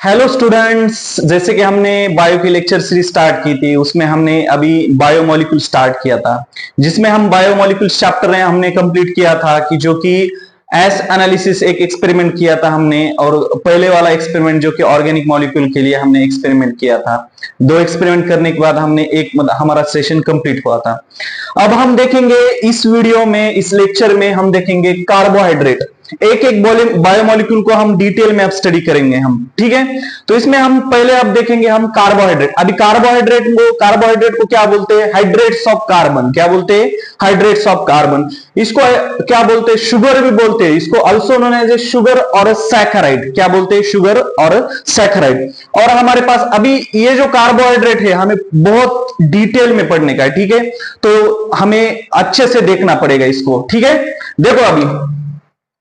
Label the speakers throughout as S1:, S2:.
S1: Hello students, जैसे कि हमने बायो की लेक्चर सीरीज स्टार्ट की थी, उसमें हमने अभी बायोमोलिक्यूल स्टार्ट किया था, जिसमें हम बायोमोलिक्यूल चैप्टर में हमने कंप्लीट किया था कि जो कि एस एनालिसिस एक एक्सपेरिमेंट किया था हमने। और पहले वाला एक्सपेरिमेंट जो कि ऑर्गेनिक मॉलिक्यूल के लिए हमने एक्सपेरिमेंट किया था, दो एक्सपेरिमेंट करने के बाद हमने एक हमारा सेशन कंप्लीट हुआ था। अब हम देखेंगे इस वीडियो में, इस लेक्चर में हम देखेंगे कार्बोहाइड्रेट। एक एक बायोमोलिक्यूल को हम डिटेल में अब स्टडी करेंगे हम, ठीक है। तो इसमें हम पहले अब देखेंगे हम कार्बोहाइड्रेट। अभी कार्बोहाइड्रेट को क्या बोलते हैं? Hydrates of carbon. क्या बोलते हैं? Hydrates of carbon. इसको क्या बोलते हैं? शुगर भी बोलते हैं इसको, also known as a sugar और सैकराइड। क्या बोलते हैं? शुगर और सैकराइड। और हमारे पास अभी ये जो कार्बोहाइड्रेट है हमें बहुत डिटेल में पढ़ने का है, ठीक है। तो हमें अच्छे से देखना पड़ेगा इसको, ठीक है। देखो अभी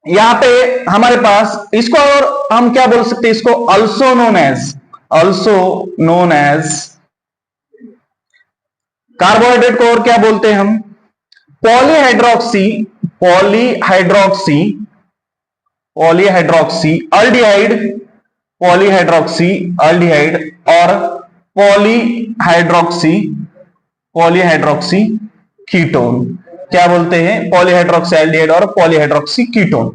S1: यहां पे हमारे पास इसको और हम क्या बोल सकते हैं? इसको ऑल्सो नोन एज कार्बोहाइड्रेट को और क्या बोलते हैं हम? पॉलीहाइड्रोक्सी अल्डिहाइड और पॉलीहाइड्रोक्सी कीटोन। क्या बोलते हैं? पॉलीहाइड्रोक्सी एल्डिहाइड और पॉलीहाइड्रोक्सी कीटोन।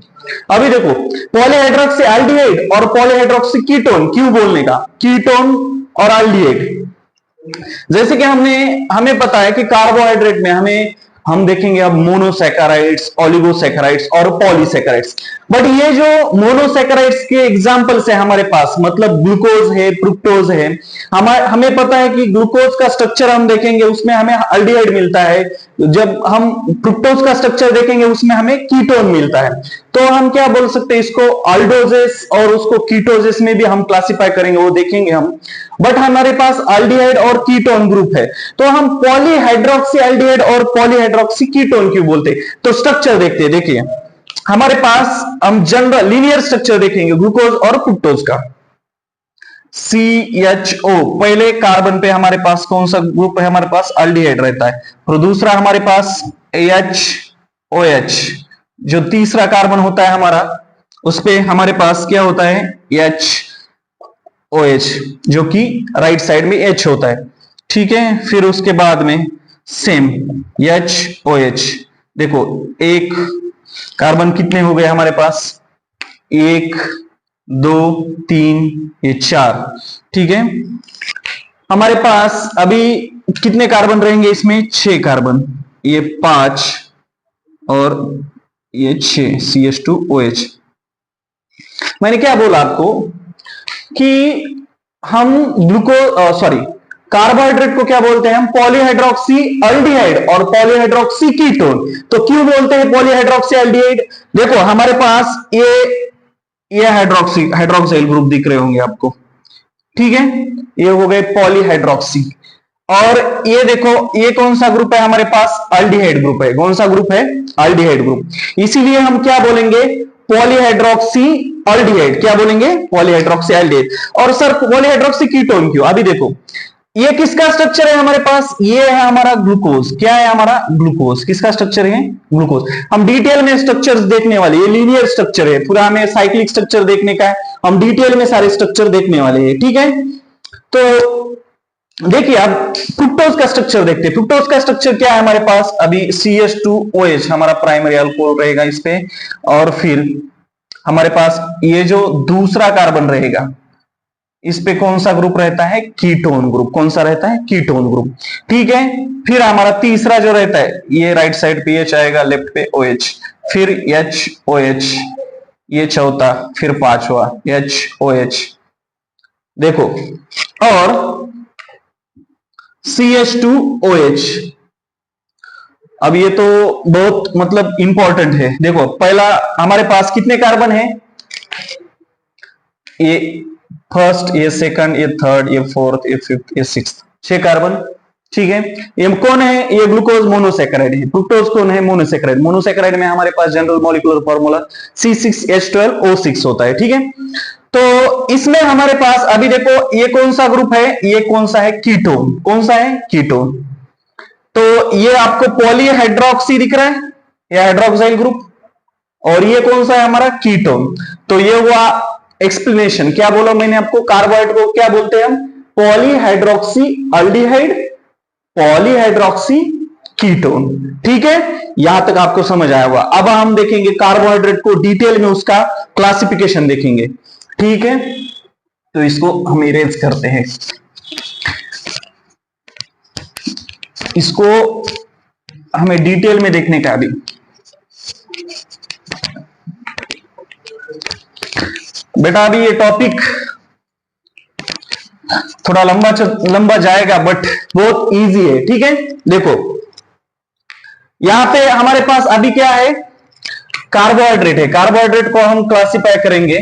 S1: अभी देखो, पॉलीहाइड्रोक्सी एल्डिहाइड और पॉलीहाइड्रोक्सी कीटोन क्यों बोलने का? कीटोन और एल्डिहाइड, जैसे कि हमें पता है कि कार्बोहाइड्रेट में हम देखेंगे अब मोनोसैकेराइड्स, ओलिगोसैकेराइड्स और पॉलीसैकेराइड्स। बट ये जो मोनोसैकेराइड्स के एग्जांपल्स है हमारे पास, मतलब ग्लूकोज है, फ्रुक्टोज है। हमें पता है कि ग्लूकोज का स्ट्रक्चर हम देखेंगे उसमें हमें अल्डिहाइड मिलता है, जब हम फ्रुक्टोज का स्ट्रक्चर देखेंगे उसमें हमें कीटोन मिलता है। तो हम क्या बोल सकते हैं इसको? अल्डोजेस और उसको कीटोजेस में भी हम क्लासिफाई करेंगे, वो देखेंगे हम। बट हमारे पास अल्डिहाइड और कीटोन ग्रुप है, तो हम पॉलीहाइड्रोक्सी एल्डिहाइड और पॉलीहाइड्रोक्सी कीटोन क्यों बोलते हैं? तो स्ट्रक्चर देखते हैं। देखिए हमारे पास हम जनरल लीनियर स्ट्रक्चर देखेंगे ग्लूकोज और फ्रुक्टोज का। CHO, पहले कार्बन पे हमारे पास कौन सा ग्रुप है? हमारे पास अल्डिहाइड रहता है। और दूसरा हमारे पास HOH, जो तीसरा कार्बन होता है हमारा, उस पे हमारे पास क्या होता है? HOH, जो कि राइट साइड में H होता है, ठीक है। फिर उसके बाद में सेम HOH। देखो एक कार्बन कितने हो गए हमारे पास? 1 2 3, ये 4, ठीक है। हमारे पास अभी कितने कार्बन रहेंगे इसमें? 6 कार्बन, ये 5 और ये 6, CH2OH। मैंने क्या बोला आपको कि हम कार्बोहाइड्रेट को क्या बोलते हैं? हम पॉलीहाइड्रोक्सी अल्डिहाइड और पॉलीहाइड्रोक्सी कीटोन। तो क्यों बोलते हैं पॉलीहाइड्रोक्सी अल्डिहाइड? देखो हमारे पास ये हाइड्रोक्साइल ग्रुप दिख रहे होंगे आपको, ठीक है। ये हो गए पॉलीहाइड्रोक्सी। और ये देखो ये कौन सा ग्रुप है हमारे पास? अल्डिहाइड ग्रुप है। कौन सा ग्रुप है? Aldehyde group. इसीलिए हम क्या बोलेंगे? Polyhydroxy aldehyde. क्या बोलेंगे? Polyhydroxy aldehyde. और सर पॉलीहाइड्रोक्सी कीटोन क्यों? अभी देखो ये किसका स्ट्रक्चर है हमारे पास? ये है हमारा ग्लूकोज। क्या है हमारा? ग्लूकोज। किसका स्ट्रक्चर है? ग्लूकोज। हम डिटेल में स्ट्रक्चर्स देखने वाले, ये लीनियर स्ट्रक्चर है, पूरा हमें साइक्लिक स्ट्रक्चर देखने का है, हम डिटेल में सारे स्ट्रक्चर देखने वाले हैं, ठीक है। तो देखिए अब फ्रुक्टोज का स्ट्रक्चर देखते हैं। फ्रुक्टोज का स्ट्रक्चर क्या है हमारे पास? अभी CH2OH हमारा प्राइमरी अल्कोहल रहेगा इस पे, और फिर हमारे पास ये जो दूसरा कार्बन रहेगा इस पे कौन सा ग्रुप रहता है? Ketone group. कौन सा रहता है? कीटोन ग्रुप, ठीक है। फिर हमारा तीसरा जो रहता है, ये राइट साइड पे H आएगा, लेफ्ट पे OH, फिर HOH, ये चौथा, फिर पांचवा HOH। देखो और CH2OH। अब ये तो बहुत मतलब इंपॉर्टेंट है। देखो पहला हमारे पास कितने कार्बन है? ये फर्स्ट, ये सेकंड, ये थर्ड, ये फोर्थ, ये फिफ्थ, ये सिक्स्थ, 6 कार्बन, ठीक है। ये कौन है? ये ग्लूकोज मोनोसैकेराइड है। फ्रुक्टोज कौन है? मोनोसैकेराइड। मोनोसैकेराइड में हमारे पास जनरल मॉलिक्यूलर फार्मूला C6H12O6 होता है, ठीक है। तो इसमें हमारे पास अभी देखो ये कौन सा ग्रुप है? ये कौन सा है? कीटोन। कौन सा है? कीटोन। तो ये आपको पॉलीहाइड्रोक्सी दिख रहा है, ये हाइड्रोक्साइल ग्रुप, और ये कौन सा है हमारा? कीटोन। तो ये हुआ एक्सप्लेनेशन क्या बोला मैंने आपको, कार्बोहाइड्रेट को क्या बोलते हैं हम, पॉलीहाइड्रोक्सी अल्डिहाइड, पॉलीहाइड्रोक्सी कीटोन। ठीक है, यहां तक आपको समझ आया होगा। अब हम देखेंगे कार्बोहाइड्रेट को डिटेल में, उसका क्लासिफिकेशन देखेंगे। ठीक है, तो इसको हम इरेज करते हैं, इसको हमें डिटेल में देखने का अभी। बेटा अभी ये टॉपिक थोड़ा लंबा जाएगा बट बहुत इजी है। ठीक है, देखो यहां पे हमारे पास अभी क्या है, कार्बोहाइड्रेट है। कार्बोहाइड्रेट को हम क्लासिफाई करेंगे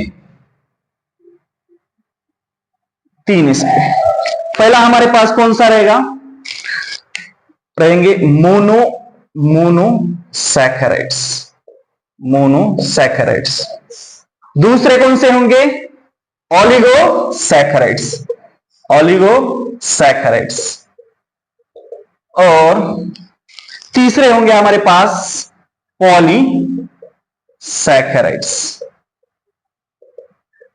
S1: तीन इसमें। पहला हमारे पास कौन सा रहेंगे मोनोसैकेराइड्स, मोनोसैकेराइड्स। दूसरे कौन से होंगे, ओलिगोसैकेराइड्स, ओलिगोसैकेराइड्स। और तीसरे होंगे हमारे पास पॉलीसैकेराइड्स।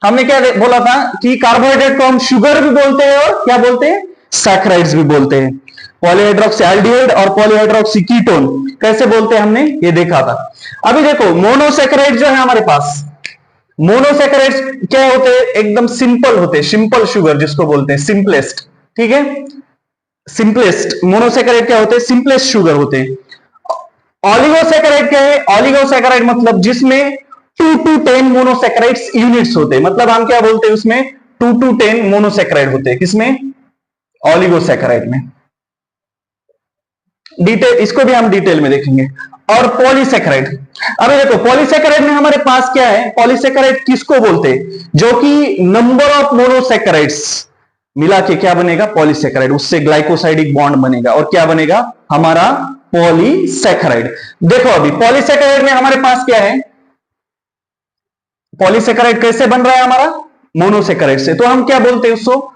S1: हमने क्या बोला था कि कार्बोहाइड्रेट को हम शुगर भी बोलते हैं और क्या बोलते हैं, सैकेराइड्स भी बोलते हैं। पॉलीहाइड्रोक्सी एल्डिहाइड और पॉलीहाइड्रोक्सी कीटोन कैसे बोलते हैं हमने ये देखा था। अभी देखो मोनोसैकेराइड जो है हमारे पास, मोनोसैकेराइड्स क्या होते हैं, एकदम सिंपल होते हैं, सिंपल शुगर जिसको बोलते हैं, सिंपलेस्ट। ठीक है, सिंपलेस्ट मोनोसैकेराइड क्या होते हैं, सिंपलेस्ट शुगर होते हैं। ऑलिगोसैकेराइड क्या है, ऑलिगोसैकेराइड मतलब जिसमें 2 to 10 मोनोसैकेराइड्स यूनिट्स होते हैं, मतलब हम क्या बोलते हैं उसमें 2 to 10 मोनोसैकेराइड होते हैं। किसमें, ऑलिगोसैकेराइड में। डिटेल इसको भी हम डिटेल में देखेंगे। और पॉलीसैकेराइड, अभी देखो पॉलीसैकेराइड में हमारे पास क्या है, पॉलीसैकेराइड किसको बोलते हैं, जो कि नंबर ऑफ मोनोसैकेराइड्स मिला के क्या बनेगा, पॉलीसैकेराइड। उससे ग्लाइकोसाइडिक बॉन्ड बनेगा और क्या बनेगा हमारा पॉलीसैकेराइड। देखो अभी पॉलीसैकेराइड में हमारे पास क्या है, पॉलीसैकेराइड कैसे बन रहा है हमारा, मोनोसैकेराइड से। तो हम क्या बोलते हैं उसको,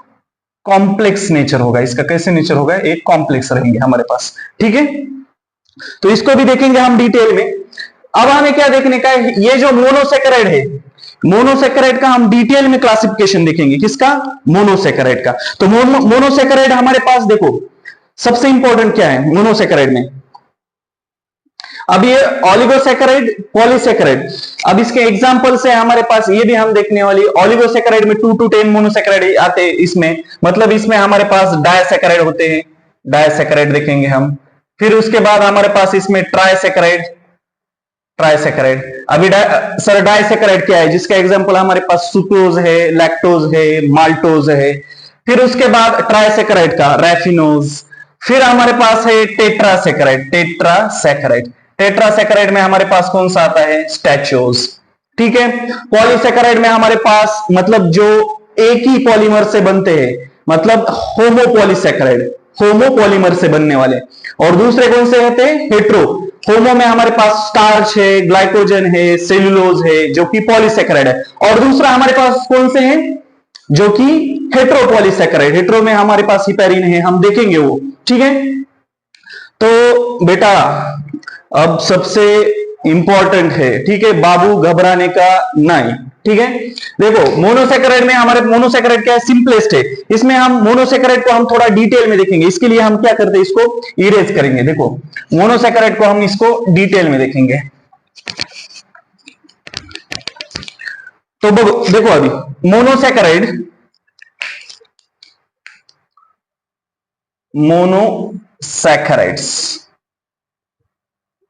S1: कॉम्प्लेक्स नेचर होगा इसका। कैसे नेचर होगा, एक कॉम्प्लेक्स रहेंगे हमारे पास। ठीक है, तो इसको भी देखेंगे हम डिटेल में। अब हमें क्या देखने का है, ये जो मोनोसैकेराइड है, मोनोसैकेराइड का हम डिटेल में क्लासिफिकेशन देखेंगे। किसका, मोनोसैकेराइड का। तो मोनोसैकेराइड हमारे पास देखो सबसे इंपॉर्टेंट क्या है मोनोसैकेराइड में। अब ये ऑलिगोसैकेराइड, पॉलीसैकेराइड, अब इसके एग्जांपल से हमारे पास ये भी हम देखने वाली। ऑलिगोसैकेराइड में 2 to 10 मोनोसैकेराइड आते हैं इसमें, मतलब इसमें हमारे पास डायसैकेराइड होते हैं, डायसैकेराइड देखेंगे हम। फिर उसके बाद हमारे पास इसमें ट्राइसैकेराइड, ट्राइसैकेराइड। अभी सर डाइसैकेराइड क्या है, जिसका एग्जांपल हमारे पास सुक्रोज है, लैक्टोज है, माल्टोज है। फिर उसके बाद ट्राइसैकेराइड का रैफिनोज। फिर हमारे पास है टेट्रासैकेराइड, टेट्रासैकेराइड। टेट्रासैकेराइड में हमारे पास कौन सा आता है, स्टैचोज। ठीक है, पॉलीसैकेराइड में हमारे पास मतलब जो एक ही पॉलीमर से बनते हैं, मतलब होमोपॉलीसैकेराइड, होमोपॉलीमर से बनने वाले। और दूसरे कौन से होते हैं, हेट्रो। होमो में हमारे पास स्टार्च है, ग्लाइकोजन है, सेल्यूलोज है, जो कि पॉलीसैकेराइड है। और दूसरा हमारे पास कौन से हैं, जो कि हेट्रोपॉलीसैकेराइड। हेट्रो में हमारे पास हिपैरिन है, हम देखेंगे वो। ठीक है, तो बेटा अब सबसे इंपॉर्टेंट है, ठीक है, बाबू घबराने का नहीं। ठीक है, देखो मोनोसैकेराइड में हमारे मोनोसैकेराइड क्या है, सिंपलेस्ट है। इसमें हम मोनोसैकेराइड को हम थोड़ा डिटेल में देखेंगे। इसके लिए हम क्या करते हैं, इसको इरेज करेंगे। देखो मोनोसैकेराइड को हम इसको डिटेल में देखेंगे। तो देखो अभी मोनोसैकेराइड, मोनोसैकेराइड्स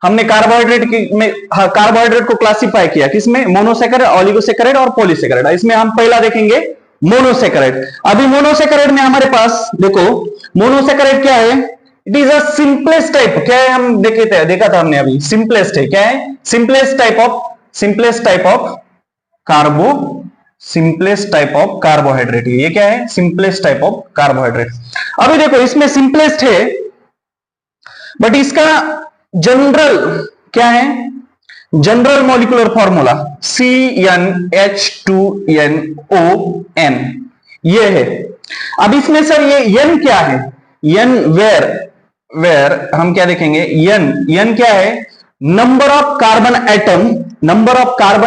S1: हमने कार्बोहाइड्रेट में कार्बोहाइड्रेट को क्लासिफाई किया किसमें, मोनोसैकेराइड, ऑलिगोसैकेराइड और पॉलीसैकेराइड। इसमें हम पहला देखेंगे मोनोसैकेराइड। अभी मोनोसैकेराइड में हमारे पास देखो मोनोसैकेराइड क्या है, it is a simplest type. क्या है, हम देखा था हमने अभी, सिंपलेस्ट है। क्या है, simplest type of कार्बो, simplest type of carbohydrate. ये क्या है, सिंपलेस्ट टाइप ऑफ कार्बोहाइड्रेट। अभी देखो इसमें सिंपलेस्ट है, बट इसका जनरल क्या है, जनरल मॉलिक्यूलर फॉर्मूला CnH2nOn ये है। अब इसमें सर ये N क्या है, N वेयर हम क्या देखेंगे, N क्या है, number of carbon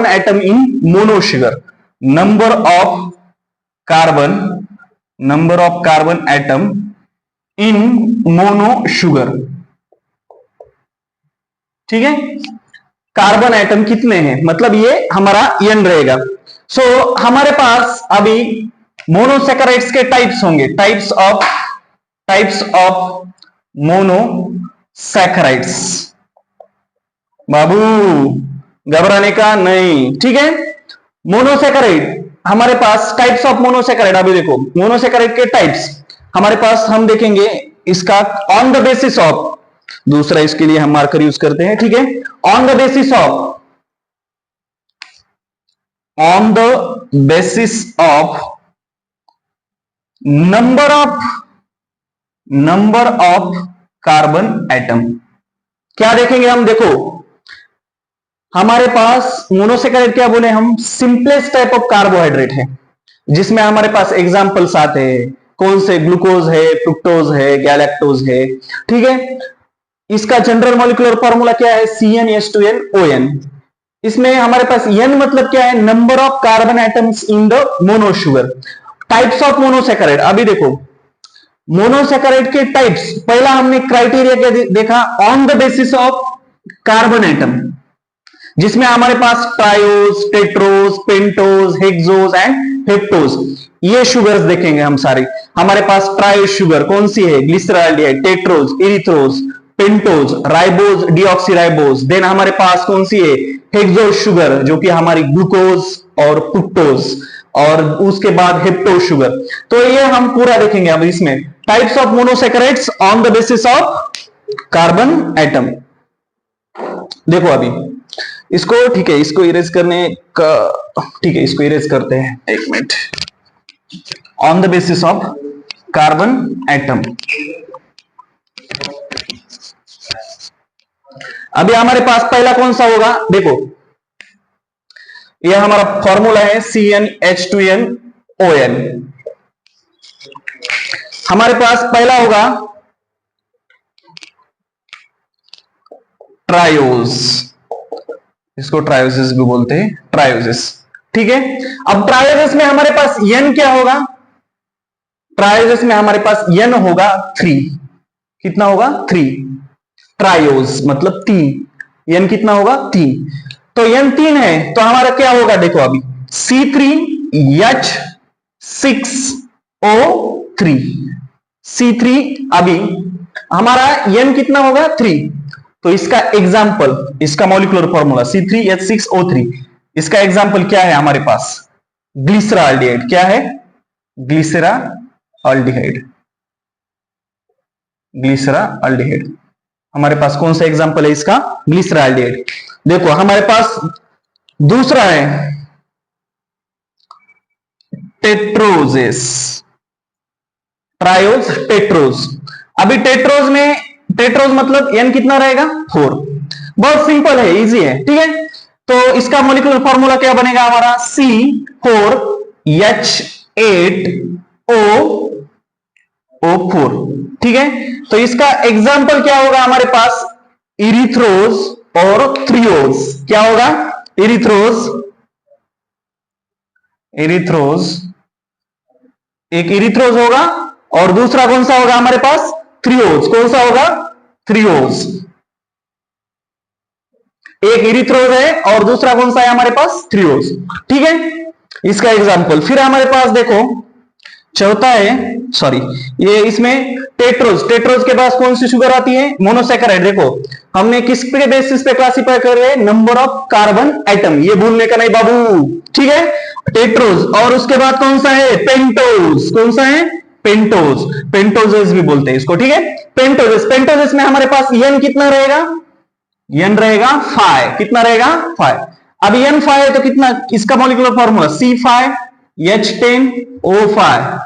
S1: atom in mono sugar. Number of carbon atom in mono sugar. ठीक है, कार्बन एटम कितने हैं, मतलब ये हमारा n रहेगा। सो हमारे पास अभी मोनोसैकेराइड्स के टाइप्स होंगे, टाइप्स ऑफ मोनोसैकेराइड्स। बाबू घबराने का नहीं, ठीक है। मोनोसैकेराइड हमारे पास, टाइप्स ऑफ मोनोसैकेराइड, अभी देखो मोनोसैकेराइड के टाइप्स हमारे पास हम देखेंगे इसका ऑन द बेसिस ऑफ, दूसरा इसके लिए हम मार्कर यूज करते हैं, ठीक है। On the basis of number of carbon atom, क्या देखेंगे हम, देखो हमारे पास मोनोसैकेराइड क्या बोले हम, सिंपलेस्ट टाइप ऑफ कार्बोहाइड्रेट है, जिसमें हमारे पास एग्जांपल्स आते हैं, कौन से, ग्लूकोज है, फ्रुक्टोज है, गैलेक्टोज है, ठीक है। इसका जनरल मॉलिक्यूलर फॉर्मूला क्या है, CnH2nOn। इसमें हमारे पास n मतलब क्या है, number of carbon atoms in the mono sugar. Types of monosaccharide, अभी देखो मोनोसैकेराइड के टाइप्स, पहला हमने क्राइटेरिया क्या देखा, on the basis of carbon atom, जिसमें हमारे पास triose, tetrose, pentose, hexose and heptose, ये शुगर्स देखेंगे हम सारी। हमारे पास ट्रायोज शुगर कौन सी है, glyceraldehyde, tetrose, erythrose, pentose, ribose, deoxyribose. Then हमारे पास कौन सी है, हेक्सोज शुगर, जो कि हमारी ग्लूकोज और फ्रुक्टोज, और उसके बाद हेप्टोज शुगर। तो ये हम पूरा देखेंगे अब इसमें, types of monosaccharides on the basis of carbon atom. देखो अभी इसको, ठीक है, इसको इरेज करने का, ठीक है, इसको इरेज करते हैं, एक minute. On the basis of carbon atom, अभी हमारे पास पहला कौन सा होगा, देखो यह हमारा फॉर्मूला है CnH2nOn। हमारे पास पहला होगा ट्रायोज, इसको ट्रायोसिस भी बोलते हैं, ट्रायोसिस, ठीक है। अब ट्रायोसिस में हमारे पास n क्या होगा, ट्रायोसिस में हमारे पास n होगा 3, कितना होगा 3, ट्रायोज मतलब 3, n कितना होगा 3, तो n 3 है, तो हमारा क्या होगा, देखो अभी C3H6O3, C3, अभी हमारा n कितना होगा 3, तो इसका एग्जाम्पल, इसका मॉलिक्यूलर फॉर्मूला C3H6O3, इसका एग्जाम्पल क्या है हमारे पास, ग्लिसरॉल्डिहाइड, क्या है, ग्लिसरॉल्डिहाइड, ग्लिसरॉल्डिहाइड। हमारे पास कौन सा एग्जाम्पल है इसका, ग्लिसरॉल्डिहाइड। देखो हमारे पास दूसरा है टेट्रोजेस, ट्रायोज, टेट्रोज। अभी टेट्रोज में, टेट्रोज मतलब n कितना रहेगा 4, बहुत सिंपल है, इजी है, ठीक है। तो इसका मॉलिक्यूलर फॉर्मूला क्या बनेगा हमारा, C4H8O4, ठीक है। तो इसका एग्जाम्पल क्या होगा हमारे पास, इरिथ्रोज और थ्रियोज, क्या होगा, इरिथ्रोज, एक इरिथ्रोज होगा, और दूसरा कौन सा होगा हमारे पास, थ्रियोज, कौन सा होगा, थ्रियोज। एक इरिथ्रोज है और दूसरा कौन सा है हमारे पास, थ्रियोज, ठीक है, इसका एग्जाम्पल। फिर हमारे पास देखो चौथा है, सॉरी, ये इसमें टेट्रोज, टेट्रोज के पास कौन सी शुगर आती है, मोनोसैकेराइड। देखो हमने किस पे बेसिस पे क्लासिफाई कर रहे हैं, नंबर ऑफ कार्बन एटम, ये भूलने का नहीं बाबू, ठीक है, टेट्रोज। और उसके बाद कौन सा है, पेंटोज, कौन सा है, पेंटोज, पेंटोजेस भी बोलते हैं इसको, ठीक है, पेंटोजेस। पेंटोजेस में हमारे पास n कितना रहेगा, n रहेगा 5, कितना रहेगा 5। अब n 5 है तो कितना, इसका मॉलिक्यूलर फॉर्मूला C5H10O5।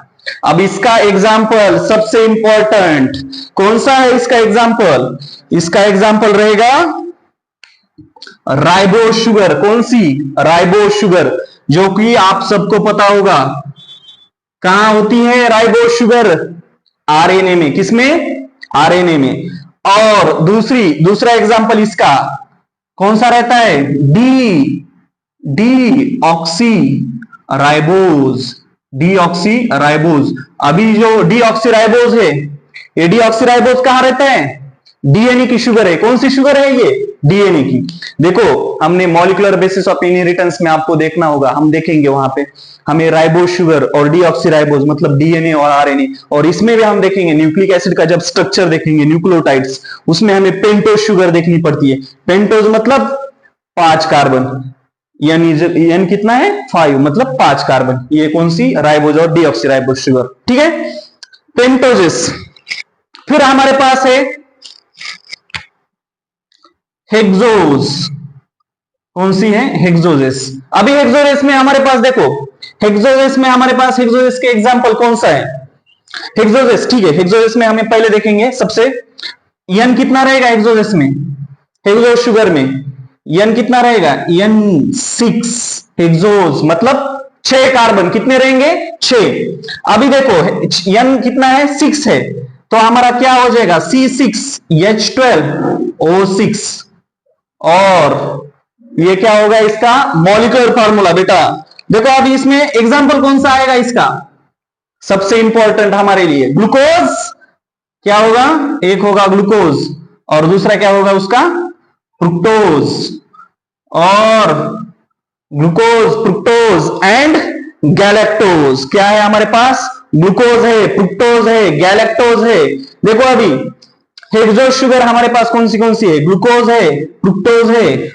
S1: अब इसका एग्जाम्पल सबसे इंपॉर्टेंट कौन सा है, इसका एग्जाम्पल, इसका एग्जाम्पल रहेगा राइबो शुगर, कौन सी, राइबो शुगर, जो कि आप सबको पता होगा कहां होती है राइबो शुगर, आरएनए में, किसमें, आरएनए में। और दूसरा एग्जाम्पल इसका कौन सा रहता है, D oxy ribose, deoxy ribose. अभी जो डीऑक्सी राइबोज है, ये डीऑक्सी राइबोज कहां रहता है? डीएनए की शुगर है। कौन सी शुगर है ये? डीएनए की। देखो हमने मॉलिक्यूलर बेसिस ऑफ इनहेरिटेंस में आपको देखना होगा, हम देखेंगे वहां पे हमें राइबोज शुगर और डीऑक्सी राइबोज मतलब डीएनए और आरएनए, और इसमें भी हम देखेंगे न्यूक्लिक एसिड का जब स्ट्रक्चर देखेंगे न्यूक्लियोटाइड्स, उसमें हमें पेंटोज शुगर देखनी पड़ती है। पेंटोज मतलब 5 कार्बन, एन कितना है? 5, मतलब 5 कार्बन। ये कौन सी? राइबोज और डीऑक्सी राइबोज शुगर, ठीक है, पेंटोजेस। फिर हमारे पास है हेक्सोज। कौन सी है? हेक्सोजेस। अभी हेक्सोजेस में हमारे पास देखो, हेक्सोजेस में हमारे पास हेक्सोजेस के एग्जांपल कौन सा है? हेक्सोजेस, ठीक है, हेक्सोजेस में हमें पहले देखेंगे सबसे, एन कितना रहेगा हेक्सोजेस में? हेक्सोज शुगर में एन कितना रहेगा? एन 6। हेक्सोज मतलब 6 कार्बन, कितने रहेंगे? 6। अभी देखो एन कितना है? 6 है, तो हमारा क्या हो जाएगा? C6H12O6। और ये क्या होगा इसका? Molecular formula. बेटा देखो अभी इसमें एग्जांपल कौन सा आएगा इसका? सबसे इंपॉर्टेंट हमारे लिए ग्लूकोज। क्या होगा? एक होगा ग्लूकोज और दूसरा क्या होगा उसका? फ्रुक्टोज। और ग्लूकोज, फ्रुक्टोज एंड गैलेक्टोज। क्या है हमारे पास? ग्लूकोज है, फ्रुक्टोज है, गैलेक्टोज है। देखो अभी हेक्सोज शुगर हमारे पास कौन सी है? ग्लूकोज है, फ्रुक्टोज है,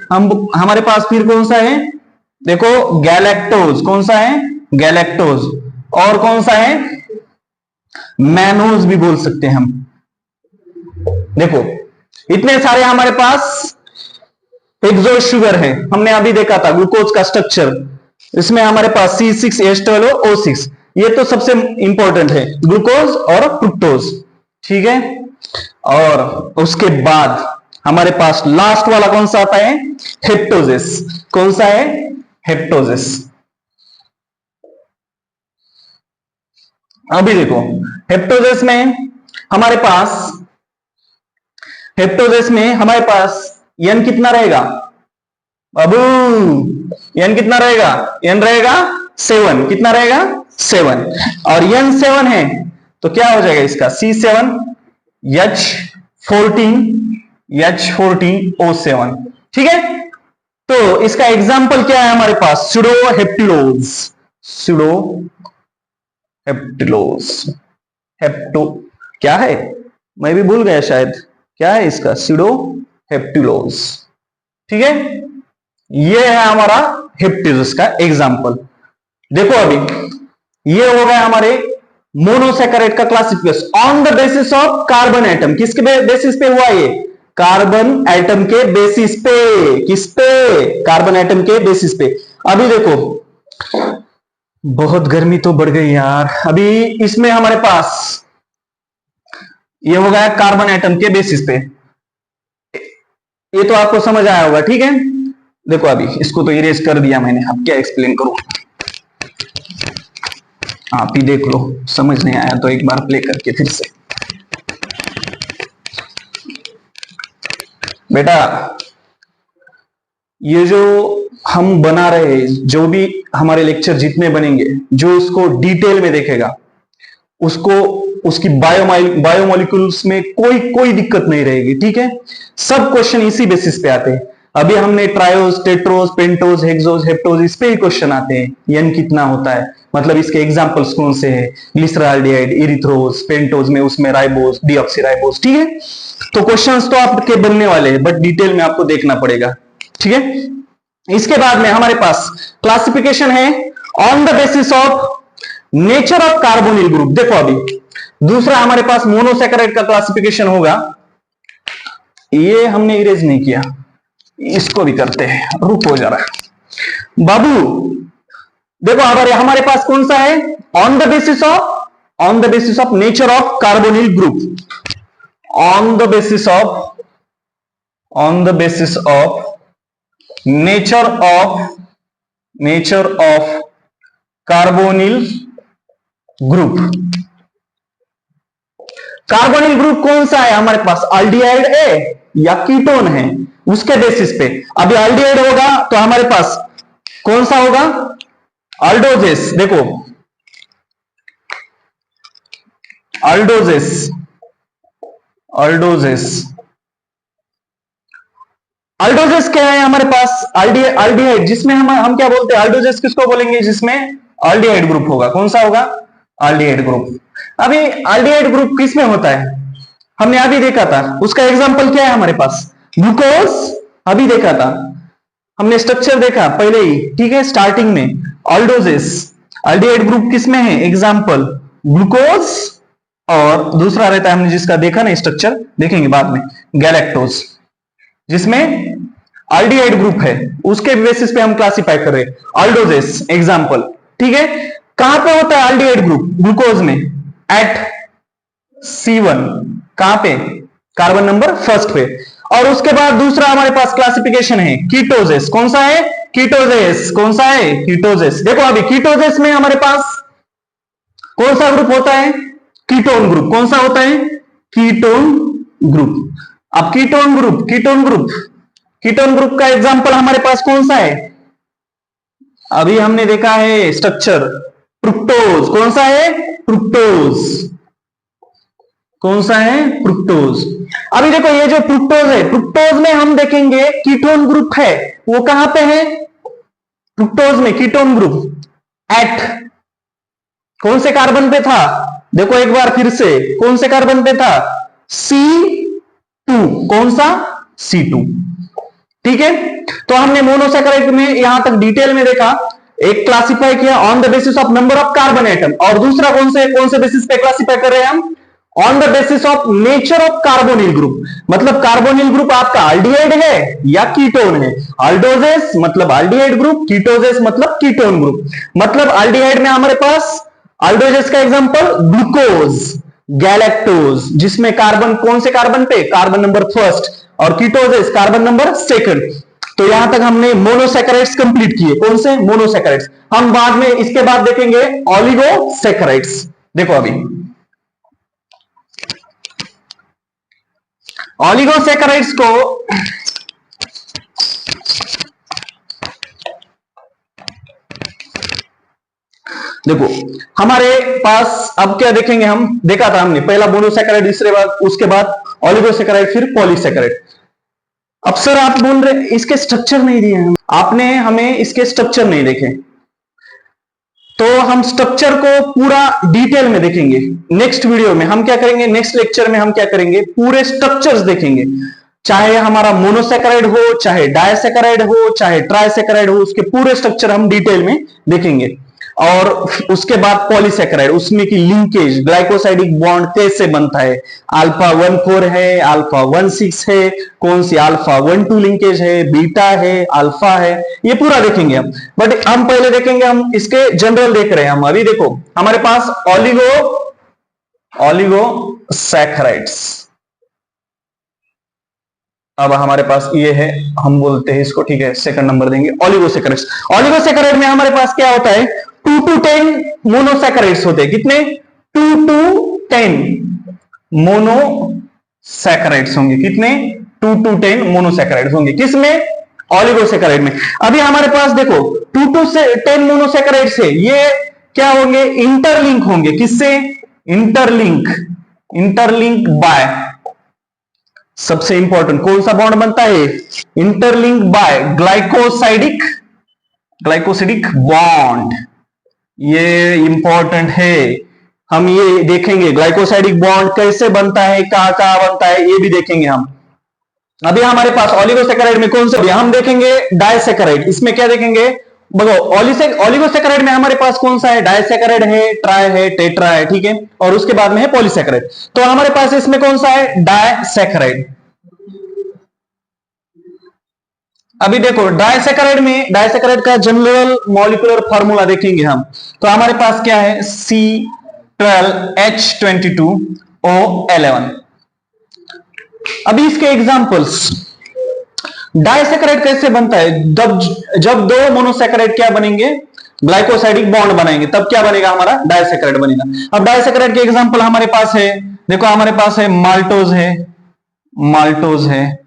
S1: हमारे पास फिर कौन सा है? देखो गैलेक्टोज। कौन सा है? गैलेक्टोज। और कौन सा है? मैनोज भी बोल सकते हैं हम। देखो इतने सारे हमारे पास हेक्सोज शुगर है। हमने अभी देखा था ग्लूकोज का स्ट्रक्चर, इसमें हमारे पास C6H12O6, ये तो सबसे इंपॉर्टेंट है, ग्लूकोज और फ्रुक्टोज, ठीक है। और उसके बाद हमारे पास लास्ट वाला कौन सा आता है? हेप्टोजेस। कौन सा है? हेप्टोजेस। अभी देखो हेप्टोजेस में हमारे पास, हेप्टोजेस में हमारे पास एन कितना रहेगा? बाबू एन कितना रहेगा? एन रहेगा 7। कितना रहेगा? 7। और एन 7 है तो क्या हो जाएगा इसका? C7H14O7, ठीक है। तो इसका एग्जाम्पल क्या है हमारे पास? सुडोहेप्टिलोज। सुडोहेप्टिलोज, हेप्टो क्या है? मैं भी भूल गया शायद, क्या है इसका? सुडोहेप्टिलोज, ठीक है। ये है हमारा हेप्टोजेस का एग्जाम्पल। देखो अभी ये हो गया हमारे मोनोसैकेराइड का classification on the basis of carbon atom. किसके बेसिस पे हुआ ये? कार्बन एटम के बेसिस पे। किस पे? कार्बन एटम के बेसिस पे। अभी देखो बहुत गर्मी तो बढ़ गई यार। अभी इसमें हमारे पास ये हो गया कार्बन एटम के बेसिस पे, ये तो आपको समझ आया होगा, ठीक है। देखो अभी इसको तो इरेज कर दिया मैंने, अब क्या एक्सप्लेन करूं, आप ही देख लो, समझ नहीं आया तो एक बार प्ले करके फिर से। बेटा ये जो हम बना रहे हैं, जो भी हमारे लेक्चर जितने बनेंगे, जो इसको डिटेल में देखेगा उसको उसकी बायोमोलिक्यूल्स में कोई दिक्कत नहीं रहेगी, ठीक है। सब क्वेश्चन इसी बेसिस पे आते हैं। अभी हमने triose, tetrose, pentose, hexose, heptose, इस पे ही क्वेश्चन आते हैं। एन कितना होता है, मतलब इसके एग्जांपल्स कौन से हैं? ग्लिसरॉल्डिहाइड, इरिथ्रोज, पेंटोज में उसमें राइबोज, डीऑक्सीराइबोज, ठीक है। तो क्वेश्चंस तो आपके बनने वाले हैं, बट डिटेल में आपको देखना पड़ेगा, ठीक है। इसके बाद में हमारे पास क्लासिफिकेशन है on the basis of nature of carbonyl group. देखो अभी दूसरा हमारे पास मोनोसैकेराइड का क्लासिफिकेशन होगा, ये हमने इरेज नहीं किया, इसको भी करते हैं, रुको जरा बाबू। देखो हमारे पास कौन सा है? On the basis of nature of carbonyl group, on the basis of nature of carbonyl group. Carbonyl group कौन सा है हमारे पास? अल्डिहाइड है या कीटोन है, उसके बेसिस पे। अभी अल्डिहाइड होगा तो हमारे पास कौन सा होगा? अल्डोजेस, देखो अल्डोजेस, अल्डोजेस, अल्डोजेस क्या है हमारे पास? अल्डिहाइड, जिसमें हम क्या बोलते हैं? अल्डोजेस किसको बोलेंगे? जिसमें अल्डिहाइड ग्रुप होगा। कौन सा होगा? Aldehyde group. अभी अल्डिहाइड ग्रुप किसमें होता है? हमने अभी देखा था, उसका एग्जांपल क्या है हमारे पास? ग्लूकोज। अभी देखा था हमने, स्ट्रक्चर देखा पहले ही, ठीक है, स्टार्टिंग में। अल्डोजेस, अल्डिहाइड ग्रुप किसमें है? एग्जांपल ग्लूकोज, और दूसरा रहता है, हमने जिसका देखा ना स्ट्रक्चर, देखेंगे बाद में, गैलेक्टोज, जिसमें अल्डिहाइड ग्रुप है, उसके बेसिस पे हम क्लासिफाई कर रहे हैं अल्डोजेस एग्जांपल। ठीक है, कहां पे होता है अल्डिहाइड ग्रुप? ग्लूकोज में, एट C1, कहां पे? कार्बन नंबर फर्स्ट पे। और उसके बाद दूसरा हमारे पास क्लासिफिकेशन है कीटोजेस। कौन सा है? कीटोजेस। कौन सा है? कीटोजेस। देखो अभी कीटोजेस में हमारे पास कौन सा ग्रुप होता है? Ketone group. कौन सा होता है? Ketone group. अब ketone group, ketone group, ketone group का एग्जांपल हमारे पास कौन सा है? अभी हमने देखा है स्ट्रक्चर, फ्रुक्टोज। कौन सा है? फ्रुक्टोज। कौन सा है? फ्रुक्टोज। अभी देखो ये जो फ्रुक्टोज है, फ्रुक्टोज में हम देखेंगे कीटोन ग्रुप है, वो कहां पे है? फ्रुक्टोज में कीटोन ग्रुप एट कौन से कार्बन पे था? देखो एक बार फिर से, कौन से कार्बन पे था? C2। कौन सा? C2। ठीक है, तो हमने मोनोसैकेराइड में यहां तक डिटेल में देखा, एक क्लासिफाई किया on the basis of number of carbon atom, और दूसरा कौन से बेसिस पे क्लासिफाई कर रहे हैं हम? On the basis of nature of carbonyl group. मतलब कार्बोनिल ग्रुप आपका अल्डिहाइड है या कीटोन है। अल्डोजेस मतलब अल्डिहाइड ग्रुप, कीटोजेस मतलब कीटोन ग्रुप। मतलब अल्डिहाइड में हमारे पास अल्डोजेस का एग्जांपल ग्लूकोज, गैलेक्टोज, जिसमें कार्बन कौन से कार्बन पे? कार्बन नंबर फर्स्ट, और कीटोजेस कार्बन नंबर सेकंड। तो यहां तक हमने मोनोसैकेराइड्स कंप्लीट किए। कौन से? मोनोसैकेराइड्स। हम बाद में इसके बाद देखेंगे ऑलिगोसैकेराइड्स। देखो अभी ऑलिगोसैकेराइड्स को देखो हमारे पास अब क्या देखेंगे हम? देखा था हमने, पहला मोनोसैकेराइड, दूसरे बाद, उसके बाद ऑलिगोसैकेराइड, फिर पॉलीसैकेराइड। अब सर आप बोल रहे इसके स्ट्रक्चर नहीं दिए हैं, आपने हमें इसके स्ट्रक्चर नहीं देखे, तो हम स्ट्रक्चर को पूरा डिटेल में देखेंगे नेक्स्ट वीडियो में। हम क्या करेंगे? नेक्स्ट लेक्चर में हम क्या करेंगे? पूरे स्ट्रक्चर्स देखेंगे, चाहे हमारा मोनोसैकेराइड हो, चाहे डायसैकेराइड हो, चाहे ट्राइसैकेराइड हो, उसके पूरे स्ट्रक्चर हम डिटेल में देखेंगे। और उसके बाद पॉलीसैकेराइड, उसमें की लिंकेज, ग्लाइकोसाइडिक बॉन्ड कैसे बनता है, अल्फा 1,4 है, अल्फा 1,6 है, कौन सी अल्फा 1,2 लिंकेज है, बीटा है, अल्फा है, ये पूरा देखेंगे हम। बट हम पहले देखेंगे, हम इसके जनरल देख रहे हैं हम। अभी देखो हमारे पास ऑलिगोसैकेराइड्स, अब हमारे पास ये है, हम बोलते हैं इसको, ठीक है, सेकंड नंबर देंगे ऑलिगोसैकेराइड्स। ऑलिगोसैकेराइड में हमारे पास क्या होता है? 2 to 10 मोनोसैकेराइड्स होते हैं। कितने? 2 to 10 मोनोसैकेराइड्स होंगे। कितने? 2 to 10 मोनोसैकेराइड्स होंगे। किसमें? ऑलिगोसैकेराइड में। अभी हमारे पास देखो 2 to 10 मोनोसैकेराइड्स है, ये क्या होंगे? इंटरलिंक होंगे। किससे? इंटरलिंक, इंटरलिंक बाय, सबसे इंपॉर्टेंट कौन सा बॉन्ड बनता है? Interlink by glycosidic, glycosidic bond. ये इंपॉर्टेंट है, हम ये देखेंगे ग्लाइकोसाइडिक बॉन्ड कैसे बनता है, कहां कहां बनता है, ये भी देखेंगे हम। अभी हमारे पास ऑलिगोसैकेराइड में कौन सा? हम देखेंगे डायसैकेराइड। इसमें क्या देखेंगे? ऑलिगोसैकेराइड में हमारे पास कौन सा है? डायसैकेराइड है, ट्राई है, टेट्रा है, ठीक है, और उसके बाद में है पॉलीसैकेराइड। तो हमारे पास इसमें कौन सा है? डायसैकेराइड। अभी देखो डायसैकेराइड में, डायसैकेराइड का जनरल मॉलिक्यूलर फार्मूला देखेंगे हम, तो हमारे पास क्या है? C12H22O11। अभी इसके एग्जांपल्स, डायसैकेराइड कैसे बनता है? जब दो मोनोसैकेराइड क्या बनेंगे? ग्लाइकोसाइडिक बॉन्ड बनाएंगे, तब क्या बनेगा? हमारा डायसैकेराइड बनेगा। अब डायसैकेराइड के एग्जांपल हमारे पास है, देखो हमारे पास है माल्टोज है, माल्टोज है,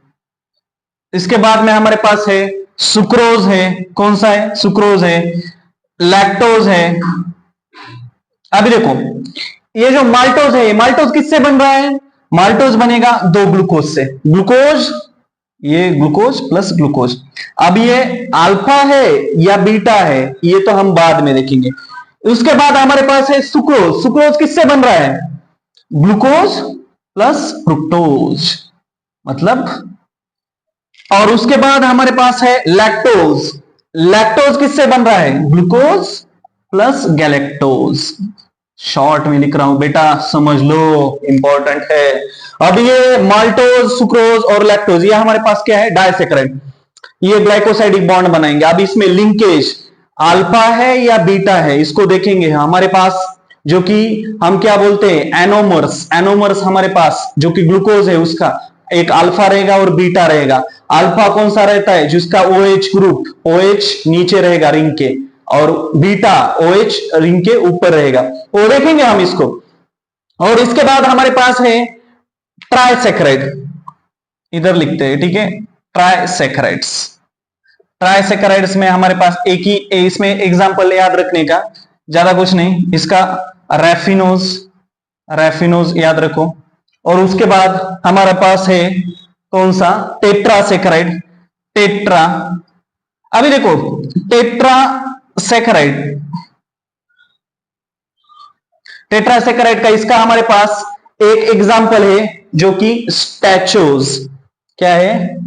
S1: इसके बाद में हमारे पास है सुक्रोज है। कौन सा है? सुक्रोज है। लैक्टोज है। अभी देखो ये जो माल्टोज है, माल्टोज किससे बन रहा है? माल्टोज बनेगा दो ग्लूकोज से, ग्लूकोज, ये ग्लूकोज प्लस ग्लूकोज। अब ये अल्फा है या बीटा है ये तो हम बाद में देखेंगे। उसके बाद हमारे पास है सुक्रोज। सुक्रोज किससे बन रहा है? ग्लूकोज प्लस फ्रुक्टोज मतलब। और उसके बाद हमारे पास है लैक्टोज। लैक्टोज किससे बन रहा है? Glucose plus galactose. शॉर्ट में लिख रहा हूं बेटा, समझ लो, इंपॉर्टेंट है। अब ये माल्टोज, सुक्रोज और लैक्टोज ये हमारे पास क्या है? डाइसैकराइड। ये ग्लाइकोसाइडिक बॉन्ड बनाएंगे। अब इसमें लिंकेज अल्फा है या बीटा है इसको देखेंगे हमारे पास, जो कि हम क्या बोलते हैं? एनोमर्स। एनोमर्स हमारे पास जो कि ग्लूकोज है उसका एक अल्फा रहेगा और बीटा रहेगा। अल्फा कौन सा रहता है? जिसका OH ग्रुप, OH नीचे रहेगा रिंग के, और बीटा OH रिंग के ऊपर रहेगा। वो देखेंगे हम इसको। और इसके बाद हमारे पास है ट्राइसैकराइड, इधर लिखते हैं, ठीक है, ट्राइसैकराइड्स। ट्राइसैकराइड्स में हमारे पास एक ही, इसमें एग्जांपल याद रखने का ज्यादा कुछ नहीं, इसका रैफिनोज, रैफिनोज याद रखो। और उसके बाद हमारे पास है कौन सा? टेट्रासैकराइड, टेट्रा। अभी देखो टेट्रासैकराइड, टेट्रासैकराइड का इसका हमारे पास एक एग्जांपल है जो कि स्टैचोज। क्या है?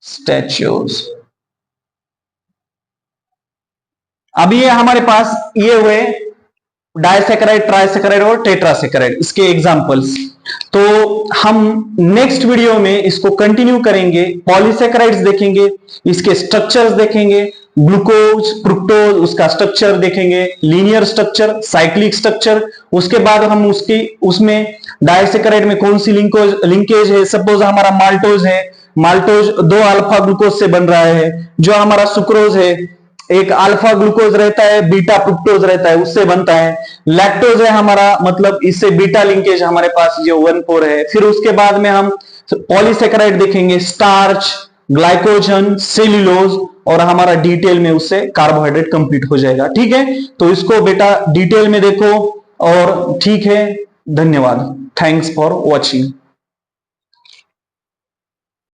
S1: स्टैचोज। अभी ये हमारे पास ये हुए डाइसैकराइड, ट्राइसैकराइड और टेट्रासैकराइड, इसके एग्जांपल्स। तो हम नेक्स्ट वीडियो में इसको कंटिन्यू करेंगे, पॉलीसैकराइड्स देखेंगे, इसके स्ट्रक्चर्स देखेंगे, ग्लूकोज, फ्रुक्टोज, उसका स्ट्रक्चर देखेंगे, लीनियर स्ट्रक्चर, साइक्लिक स्ट्रक्चर। उसके बाद हम उसमें डाइसैकराइड में कौन सी लिंकेज है। सपोज हमारा माल्टोज है, माल्टोज दो अल्फा ग्लूकोज से बन रहा है। जो हमारा सुक्रोज है एक अल्फा ग्लूकोज रहता है, बीटा फ्रुक्टोज रहता है, उससे बनता है। लैक्टोज है हमारा, मतलब इससे बीटा लिंकेज हमारे पास जो 1,4 है। फिर उसके बाद में हम पॉलीसैकराइड देखेंगे, स्टार्च, ग्लाइकोजन, सेल्यूलोज, और हमारा डिटेल में उससे कार्बोहाइड्रेट कंप्लीट हो जाएगा। ठीक है, तो इसको बेटा डिटेल में देखो। और ठीक है, धन्यवाद, थैंक्स फॉर वॉचिंग।